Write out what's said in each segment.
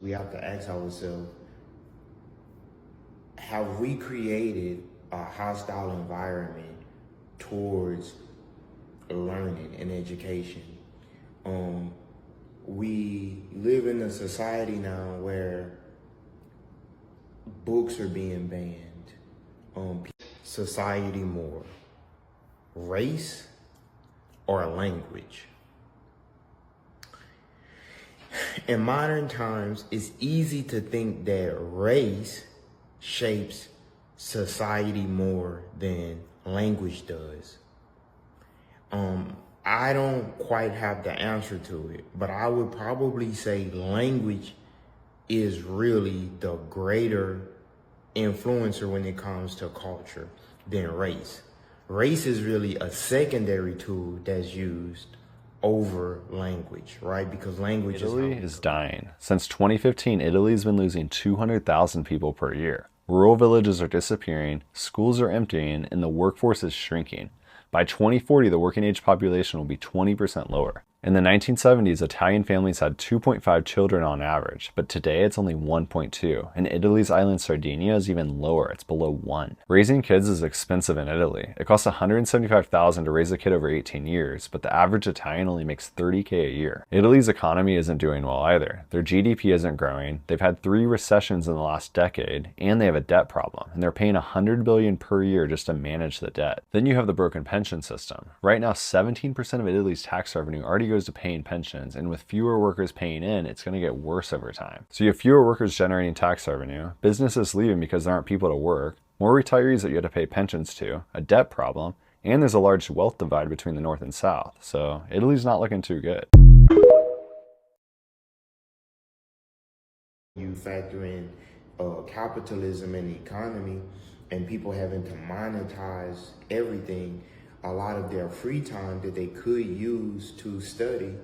We have to ask ourselves, have we created a hostile environment towards learning and education? We live in a society now where books are being banned. Society more, race or language? In modern times, it's easy to think that race shapes society more than language does. I don't quite have the answer to it, but I would probably say language is really the greater influencer when it comes to culture than race. Race is really a secondary tool that's used over language, right? Because language Italy is dying. Since 2015, Italy's been losing 200,000 people per year. Rural villages are disappearing, schools are emptying, and the workforce is shrinking. By 2040, the working age population will be 20% lower. In the 1970s, Italian families had 2.5 children on average, but today it's only 1.2, and Italy's island Sardinia is even lower, it's below 1. Raising kids is expensive in Italy. It costs $175,000 to raise a kid over 18 years, but the average Italian only makes $30K a year. Italy's economy isn't doing well either. Their GDP isn't growing, they've had 3 recessions in the last decade, and they have a debt problem, and they're paying $100 billion per year just to manage the debt. Then you have the broken pension system. Right now, 17% of Italy's tax revenue already goes to paying pensions, and with fewer workers paying in, it's going to get worse over time. So you have fewer workers generating tax revenue, businesses leaving because there aren't people to work, more retirees that you have to pay pensions to, a debt problem, and there's a large wealth divide between the north and south. So Italy's not looking too good. You factor in capitalism and the economy and people having to monetize everything. A lot of their free time that they could use to study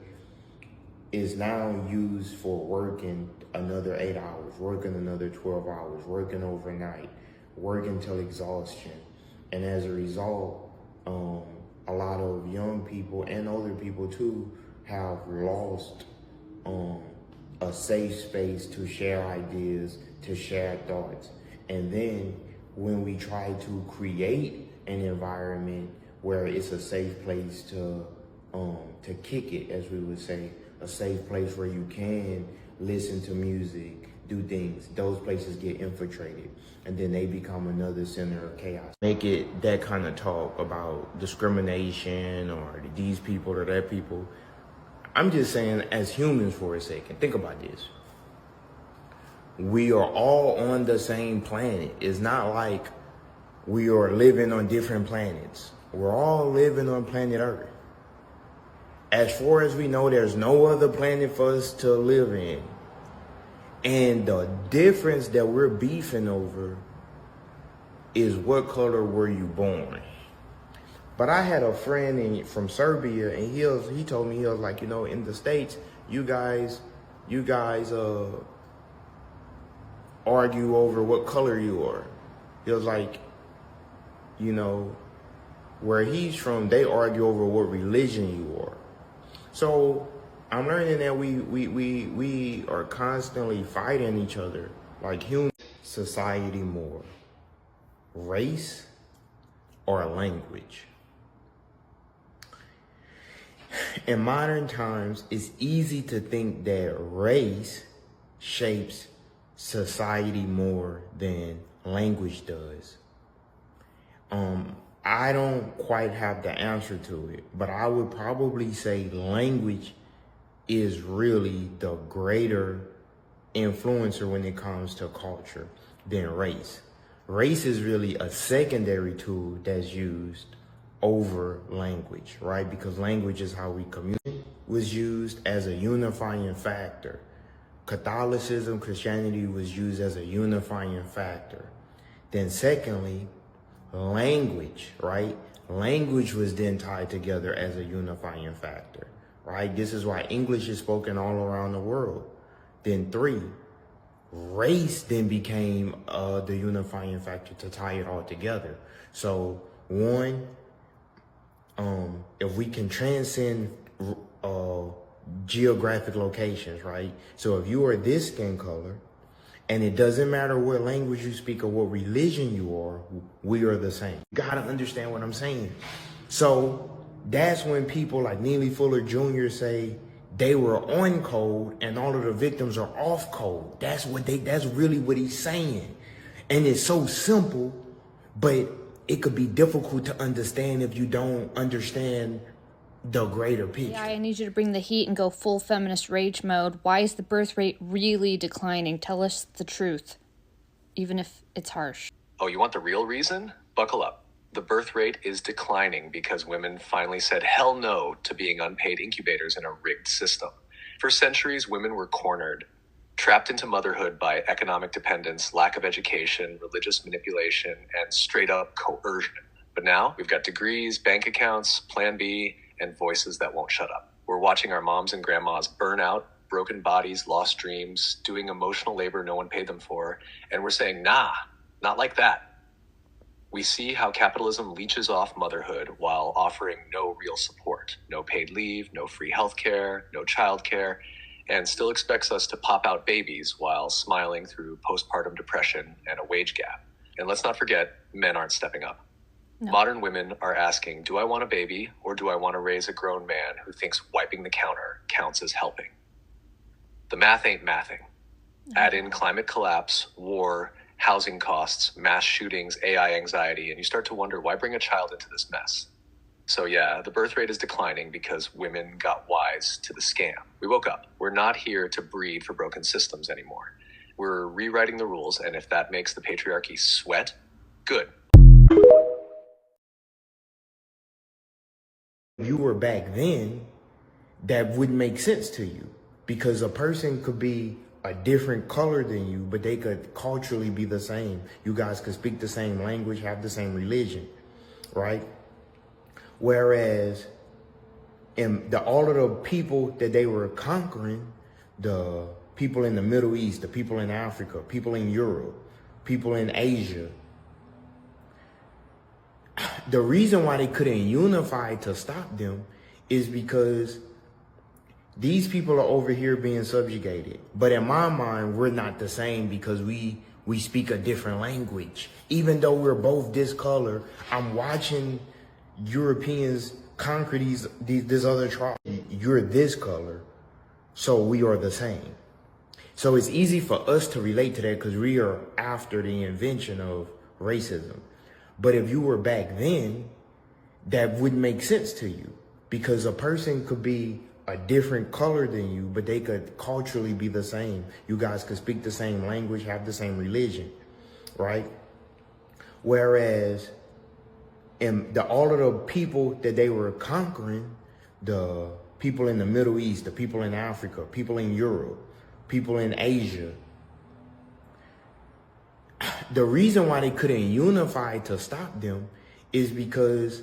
is now used for working another 8 hours, working another 12 hours, working overnight, working till exhaustion. And as a result, a lot of young people and older people too have lost a safe space to share ideas, to share thoughts. And then when we try to create an environment where it's a safe place to kick it, as we would say, a safe place where you can listen to music, do things, those places get infiltrated, and then they become another center of chaos. Make it that kind of talk about discrimination or these people or that people. I'm just saying, as humans for a second, think about this. We are all on the same planet. It's not like we are living on different planets. We're all living on planet Earth. As far as we know, there's no other planet for us to live in. And the difference that we're beefing over is what color were you born? But I had a friend from Serbia, and he told me, he was like, in the States, you guys argue over what color you are. He was like, where he's from, they argue over what religion you are. So I'm learning that we are constantly fighting each other like human. Society more, race or language? In modern times, it's easy to think that race shapes society more than language does. I don't quite have the answer to it, but I would probably say language is really the greater influencer when it comes to culture than race. Race is really a secondary tool that's used over language, right? Because language is how we communicate. Was used as a unifying factor. Catholicism, Christianity was used as a unifying factor. Then secondly, language, right? Language was then tied together as a unifying factor, right? This is why English is spoken all around the world. Then 3, race then became the unifying factor to tie it all together. So 1, if we can transcend geographic locations, right? So if you are this skin color, and it doesn't matter what language you speak or what religion you are, we are the same. You gotta understand what I'm saying. So that's when people like Neely Fuller Jr. say they were on code and all of the victims are off code. That's really what he's saying. And it's so simple, but it could be difficult to understand if you don't understand the greater picture. Yeah, I need you to bring the heat and go full feminist rage mode. Why is the birth rate really declining? Tell us the truth, even if it's harsh. Oh, you want the real reason? Buckle up. The birth rate is declining because women finally said hell no to being unpaid incubators in a rigged system. For centuries, women were cornered, trapped into motherhood by economic dependence, lack of education, religious manipulation, and straight up coercion. But now we've got degrees, bank accounts, Plan B, and voices that won't shut up. We're watching our moms and grandmas burn out, broken bodies, lost dreams, doing emotional labor no one paid them for, and we're saying, nah, not like that. We see how capitalism leeches off motherhood while offering no real support, no paid leave, no free healthcare, no childcare, and still expects us to pop out babies while smiling through postpartum depression and a wage gap. And let's not forget, men aren't stepping up. No. Modern women are asking, do I want a baby or do I want to raise a grown man who thinks wiping the counter counts as helping? The math ain't mathing. Add in climate collapse, war, housing costs, mass shootings, AI anxiety, and you start to wonder, why bring a child into this mess? So yeah, the birth rate is declining because women got wise to the scam. We woke up. We're not here to breed for broken systems anymore. We're rewriting the rules, and if that makes the patriarchy sweat, good. If you were back then, that wouldn't make sense to you because a person could be a different color than you, but they could culturally be the same. You guys could speak the same language, have the same religion, right? Whereas in all of the people that they were conquering, the people in the Middle East, the people in Africa, people in Europe, people in Asia, the reason why they couldn't unify to stop them is because these people are over here being subjugated. But in my mind, we're not the same because we speak a different language. Even though we're both this color, I'm watching Europeans conquer this other tribe. You're this color, so we are the same. So it's easy for us to relate to that because we are after the invention of racism. But if you were back then, that wouldn't make sense to you because a person could be a different color than you, but they could culturally be the same. You guys could speak the same language, have the same religion, right? Whereas in all of the people that they were conquering, the people in the Middle East, the people in Africa, people in Europe, people in Asia, the reason why they couldn't unify to stop them is because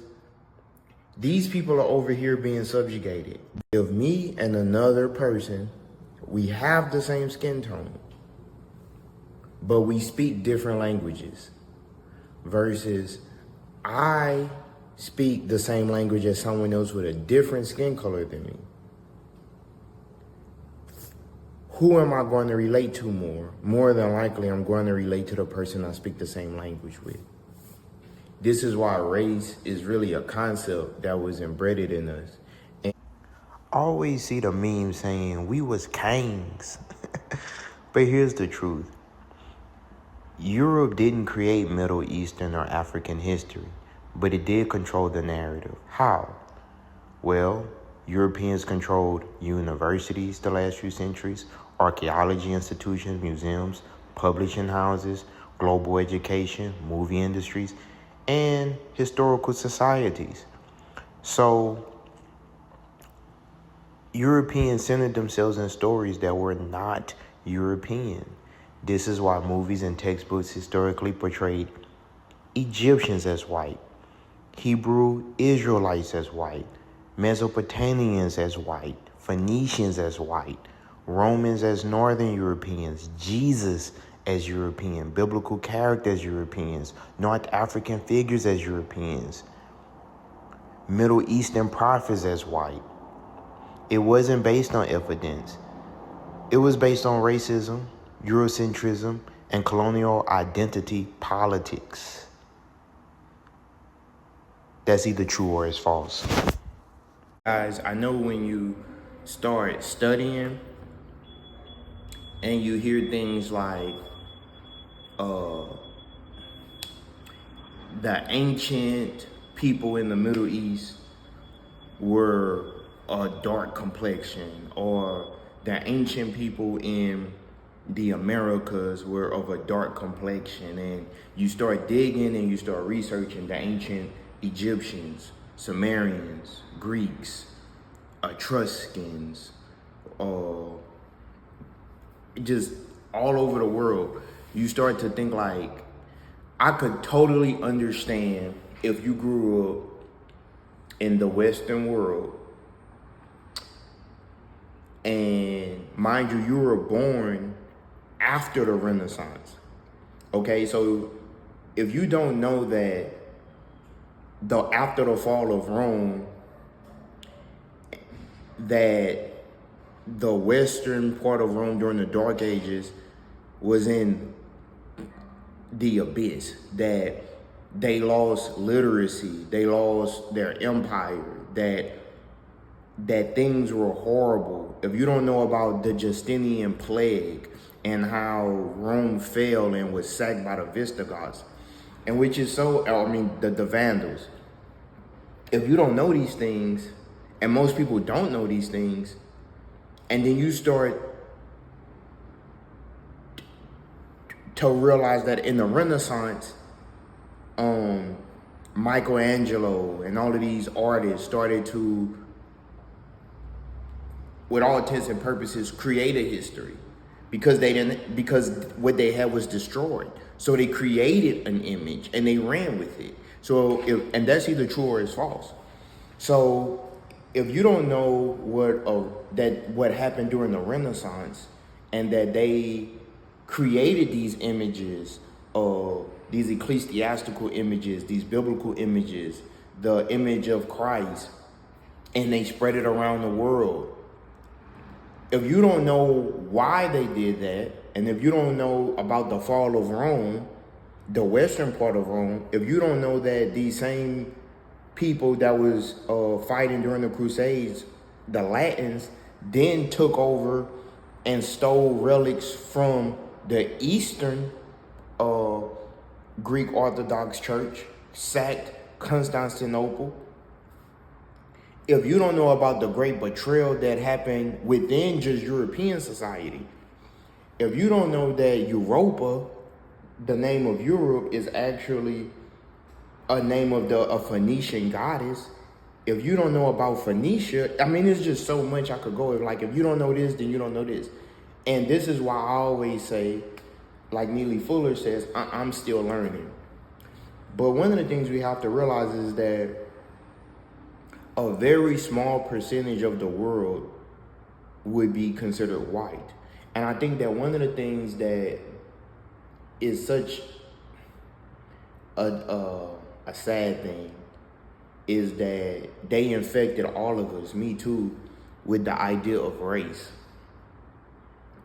these people are over here being subjugated. If me and another person, we have the same skin tone, but we speak different languages, versus I speak the same language as someone else with a different skin color than me. Who am I going to relate to more? More than likely, I'm going to relate to the person I speak the same language with. This is why race is really a concept that was embedded in us. And I always see the meme saying, we was kings. But here's the truth. Europe didn't create Middle Eastern or African history, but it did control the narrative. How? Well, Europeans controlled universities the last few centuries, archaeology institutions, museums, publishing houses, global education, movie industries, and historical societies. So Europeans centered themselves in stories that were not European. This is why movies and textbooks historically portrayed Egyptians as white, Hebrew Israelites as white, Mesopotamians as white, Phoenicians as white, Romans as Northern Europeans, Jesus as European, biblical characters as Europeans, North African figures as Europeans, Middle Eastern prophets as white. it wasn't based on evidence. It was based on racism, Eurocentrism, and colonial identity politics. That's either true or it's false. Guys, I know when you start studying and you hear things like the ancient people in the Middle East were a dark complexion, or the ancient people in the Americas were of a dark complexion, and you start digging and you start researching the ancient Egyptians, Sumerians, Greeks, Etruscans, just all over the world, you start to think like, I could totally understand if you grew up in the Western world, and mind you, you were born after the Renaissance. Okay, so if you don't know that after the fall of Rome, that the western part of Rome during the Dark Ages was in the abyss, that they lost literacy, they lost their empire, that things were horrible. If you don't know about the Justinian plague and how Rome fell and was sacked by the Visigoths, and which is the Vandals. If you don't know these things, and most people don't know these things, and then you start to realize that in the Renaissance, Michelangelo and all of these artists started to, with all intents and purposes, create a history because what they had was destroyed. So they created an image and they ran with it. And that's either true or it's false. So if you don't know what happened during the Renaissance, and that they created these images, these ecclesiastical images, these biblical images, the image of Christ, and they spread it around the world. If you don't know why they did that, and if you don't know about the fall of Rome, the western part of Rome, if you don't know that these same people that was fighting during the Crusades, the Latins, then took over and stole relics from the Eastern Greek Orthodox Church, sacked Constantinople. If you don't know about the great betrayal that happened within just European society, if you don't know that Europa, the name of Europe, is actually a name of a Phoenician goddess, if you don't know about Phoenicia, it's just so much I could go with. Like, if you don't know this, then you don't know this. And this is why I always say, like Neely Fuller says, I'm still learning. But one of the things we have to realize is that a very small percentage of the world would be considered white. And I think that one of the things that is such a sad thing is that they infected all of us, me too, with the idea of race.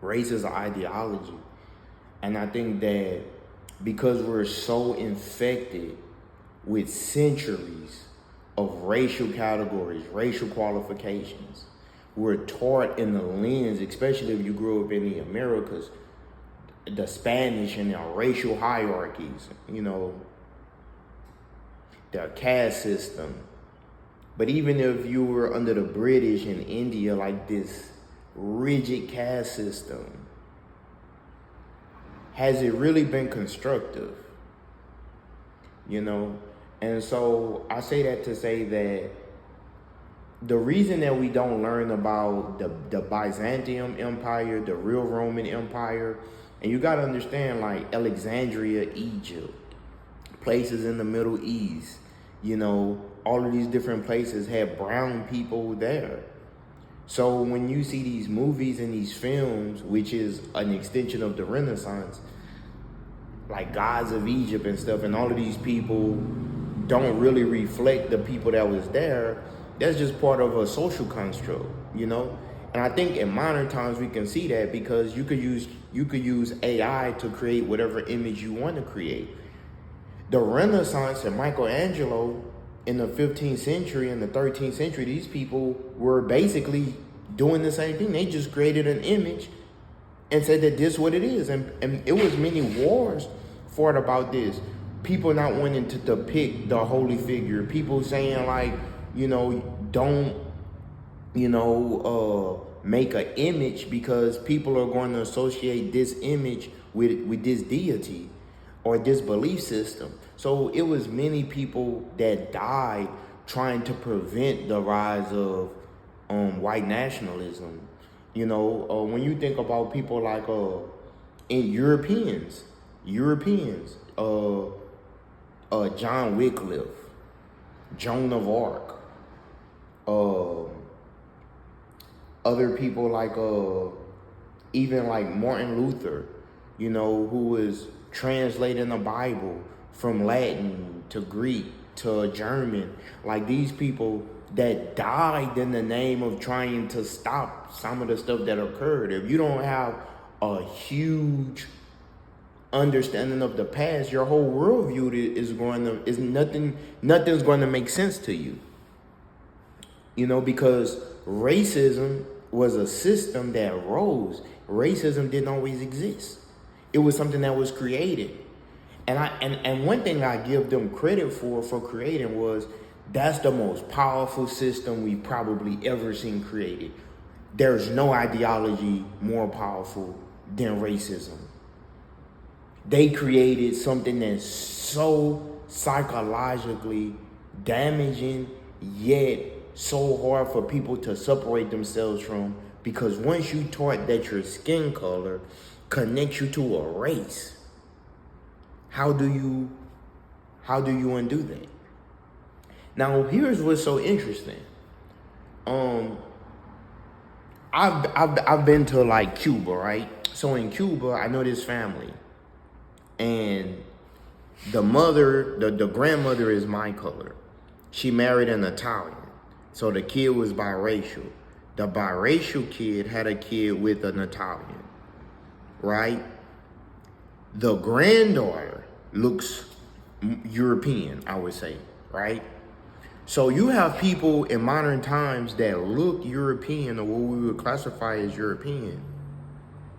Race is an ideology. And I think that because we're so infected with centuries of racial categories, racial qualifications, we're taught in the lens, especially if you grew up in the Americas, the Spanish and their racial hierarchies, their caste system. But even if you were under the British in India, like this rigid caste system, has it really been constructive? And so I say that to say that the reason that we don't learn about the Byzantium Empire, the real Roman Empire, and you got to understand, like Alexandria, Egypt, places in the Middle East, all of these different places had brown people there. So when you see these movies and these films, which is an extension of the Renaissance, like Gods of Egypt and stuff, and all of these people don't really reflect the people that was there, That's just part of a social construct, you know? And I think in modern times we can see that because you could use AI to create whatever image you want to create. The Renaissance and Michelangelo in the 15th century and the 13th century, these people were basically doing the same thing. They just created an image and said that this is what it is. And it was many wars fought about this. People not wanting to depict the holy figure. People saying like, don't, make an image because people are going to associate this image with this deity or this belief system. So it was many people that died trying to prevent the rise of white nationalism. When you think about people like in Europeans, John Wycliffe, Joan of Arc, other people like even like Martin Luther, who was translating the Bible from Latin to Greek to German. Like these people that died in the name of trying to stop some of the stuff that occurred. If you don't have a huge understanding of the past, your whole worldview nothing's going to make sense to you. Because racism was a system that rose. Racism didn't always exist. It was something that was created. And one thing I give them credit for creating was that's the most powerful system we've probably ever seen created. There's no ideology more powerful than racism. They created something that's so psychologically damaging, yet so hard for people to separate themselves from, because once you taught that your skin color connects you to a race, how do you undo that? Now, here's what's so interesting. I've been to like Cuba, right? So in Cuba, I know this family, and the grandmother is my color. She married an Italian, so the kid was biracial. The biracial kid had a kid with an Italian, right? The granddaughter looks European, I would say, right? So you have people in modern times that look European, or what we would classify as European,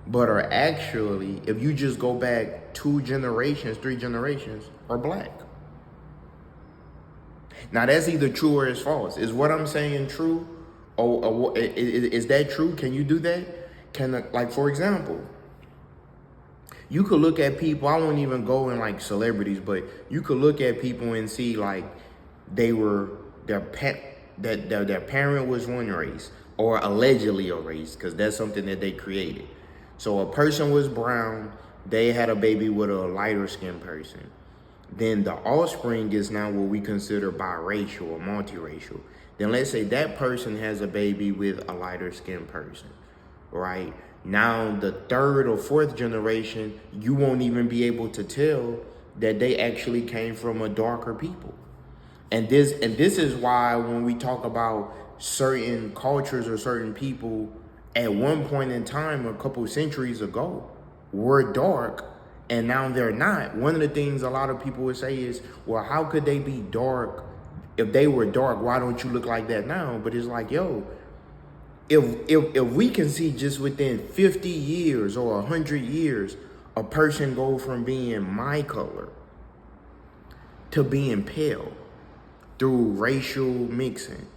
but are actually, if you just go back 2 generations, 3 generations, are black. Now that's either true or it's false. Is what I'm saying true? Or is that true? Can you do that? Like for example, you could look at people, I won't even go in like celebrities, but you could look at people and see like their parent was one race, or allegedly a race, because that's something that they created. So a person was brown, they had a baby with a lighter skinned person. Then the offspring is now what we consider biracial or multiracial. Then let's say that person has a baby with a lighter skinned person, right? Now the 3rd or 4th generation, you won't even be able to tell that they actually came from a darker people. And this is why when we talk about certain cultures or certain people, at one point in time, a couple centuries ago, were dark, and now they're not. One of the things a lot of people would say is, well, how could they be dark? If they were dark, why don't you look like that now? But it's like, yo, if we can see just within 50 years or 100 years, a person go from being my color to being pale through racial mixing.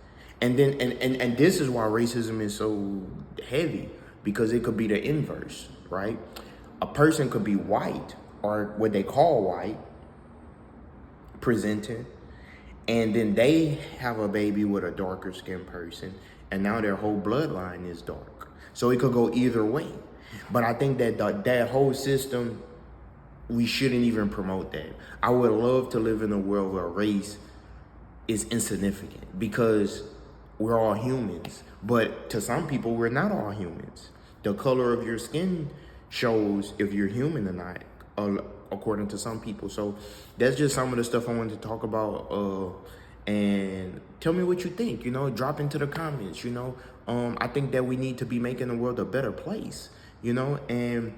And then and this is why racism is so heavy, because it could be the inverse, right? A person could be white, or what they call white, presenting, and then they have a baby with a darker skinned person, and now their whole bloodline is dark. So it could go either way. But I think that that whole system, we shouldn't even promote that. I would love to live in a world where race is insignificant, because we're all humans. But to some people, we're not all humans. The color of your skin shows if you're human or not, according to some people. So that's just some of the stuff I wanted to talk about. And tell me what you think, drop into the comments, I think that we need to be making the world a better place, and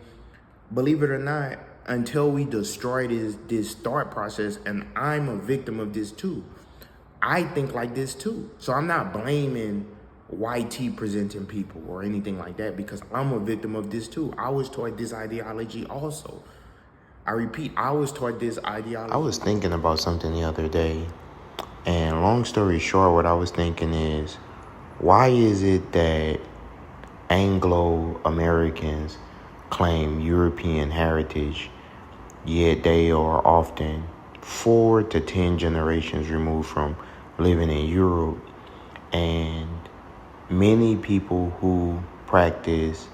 believe it or not, until we destroy this thought process, and I'm a victim of this too. I think like this too. So I'm not blaming YT presenting people or anything like that, because I'm a victim of this too. I was taught this ideology also. I repeat, I was taught this ideology. I was thinking about something the other day, and long story short, what I was thinking is, why is it that Anglo-Americans claim European heritage, yet they are often 4 to 10 generations removed from living in Europe? And many people who practice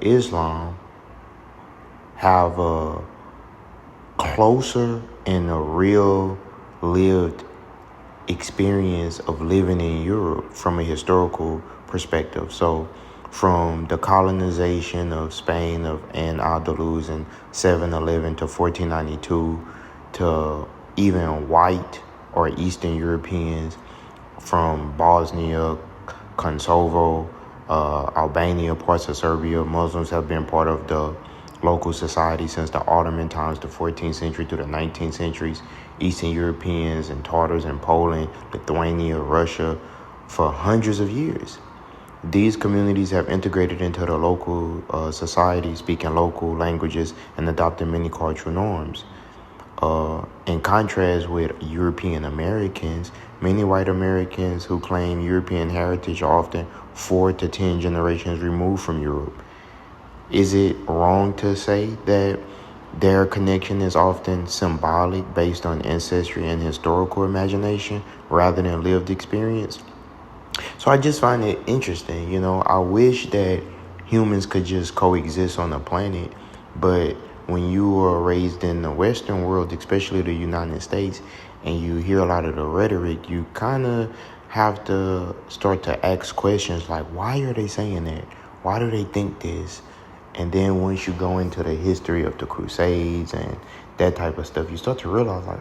Islam have a closer and a real lived experience of living in Europe from a historical perspective. So from the colonization of Spain of Al-Andalus in 711 to 1492, to even white or Eastern Europeans from Bosnia, Kosovo, Albania, parts of Serbia. Muslims have been part of the local society since the Ottoman times, the 14th century to the 19th centuries. Eastern Europeans and Tatars in Poland, Lithuania, Russia, for hundreds of years. These communities have integrated into the local society, speaking local languages and adopting many cultural norms. In contrast with European Americans, many white Americans who claim European heritage are often 4 to 10 generations removed from Europe. Is it wrong to say that their connection is often symbolic, based on ancestry and historical imagination rather than lived experience? So I just find it interesting. I wish that humans could just coexist on the planet, but when you are raised in the Western world, especially the United States, and you hear a lot of the rhetoric, you kind of have to start to ask questions like, why are they saying that? Why do they think this? And then once you go into the history of the Crusades and that type of stuff, you start to realize like,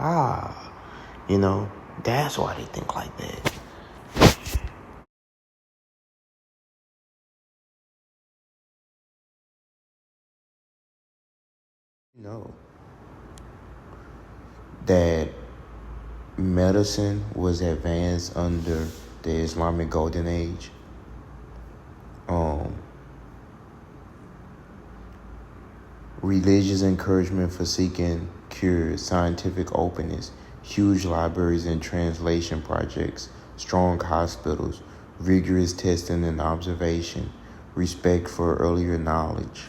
that's why they think like that. That medicine was advanced under the Islamic Golden Age. Religious encouragement for seeking cures, scientific openness, huge libraries and translation projects, strong hospitals, rigorous testing and observation, respect for earlier knowledge.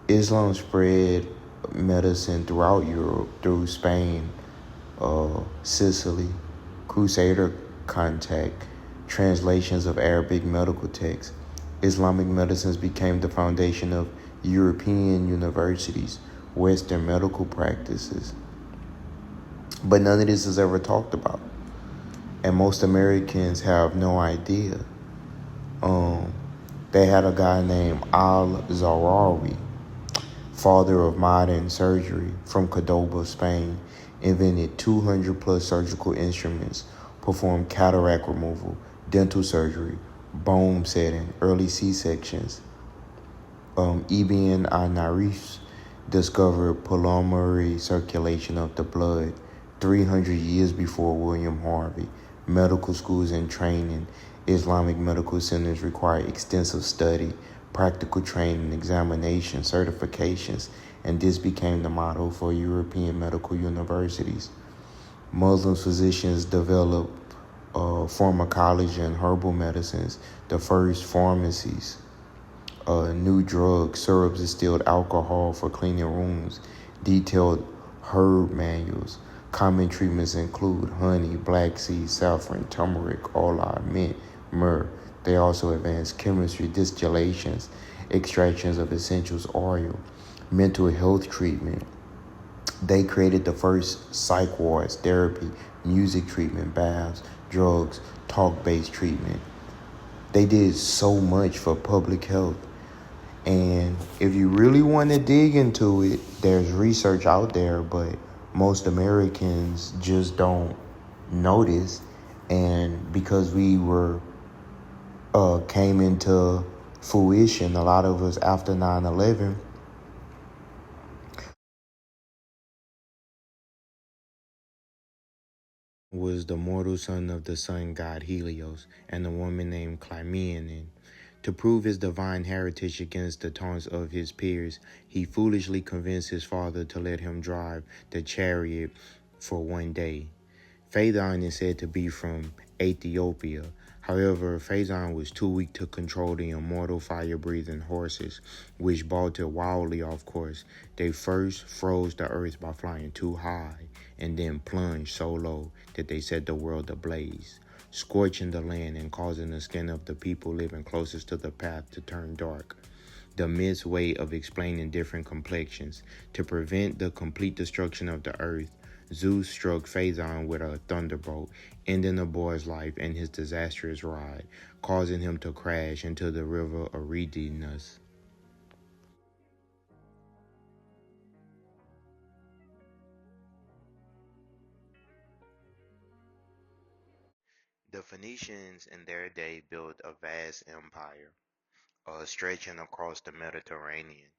Islam spread medicine throughout Europe, through Spain, Sicily, Crusader contact, translations of Arabic medical texts. Islamic medicines became the foundation of European universities, Western medical practices. But none of this is ever talked about. And most Americans have no idea. They had a guy named Al-Zawrawi, father of modern surgery, from Cordoba, Spain, invented 200 plus surgical instruments, performed cataract removal, dental surgery, bone setting, early C-sections. Ibn al-Narif discovered pulmonary circulation of the blood 300 years before William Harvey. Medical schools and training. Islamic medical centers require extensive study, practical training, examination, certifications, and this became the model for European medical universities. Muslim physicians developed pharmacology and herbal medicines, the first pharmacies, new drugs, syrups, distilled alcohol for cleaning wounds, detailed herb manuals. Common treatments include honey, black seed, saffron, turmeric, ola, mint, myrrh. They also advanced chemistry, distillations, extractions of essentials oil, mental health treatment. They created the first psych wards, therapy, music treatment, baths, drugs, talk-based treatment. They did so much for public health. And if you really want to dig into it, there's research out there, but most Americans just don't notice. And because we were came into fruition, a lot of us after 9/11, was the mortal son of the sun god Helios and a woman named Clymene. To prove his divine heritage against the taunts of his peers, he foolishly convinced his father to let him drive the chariot for one day. Phaethon is said to be from Ethiopia. However, Phaethon was too weak to control the immortal fire-breathing horses, which bolted wildly off course. They first froze the earth by flying too high, and then plunged so low that they set the world ablaze, scorching the land and causing the skin of the people living closest to the path to turn dark. The myth's way of explaining different complexions. To prevent the complete destruction of the earth, Zeus struck Phaethon with a thunderbolt, ending the boy's life and his disastrous ride, causing him to crash into the river Eridanus. The Phoenicians in their day built a vast empire, stretching across the Mediterranean.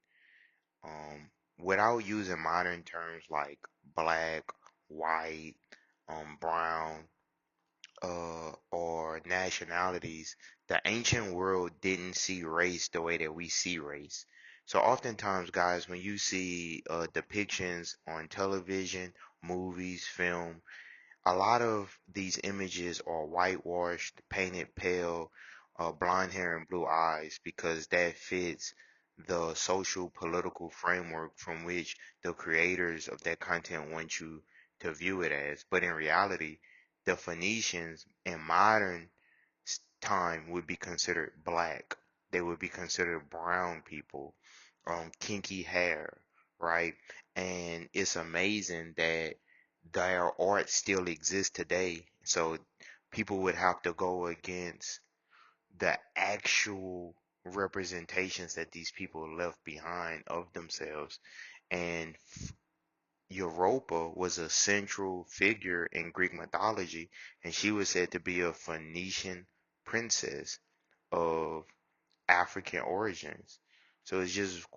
Without using modern terms like black, white, brown, or nationalities, the ancient world didn't see race the way that we see race. So oftentimes, guys, when you see depictions on television, movies, film, a lot of these images are whitewashed, painted pale, blonde hair and blue eyes because that fits the social political framework from which the creators of that content want you to view it as. But in reality, the Phoenicians in modern time would be considered black. They would be considered brown people, kinky hair, right? And it's amazing that their art still exists today. So people would have to go against the actual representations that these people left behind of themselves. And Europa was a central figure in Greek mythology, and she was said to be a Phoenician princess of African origins. So it's just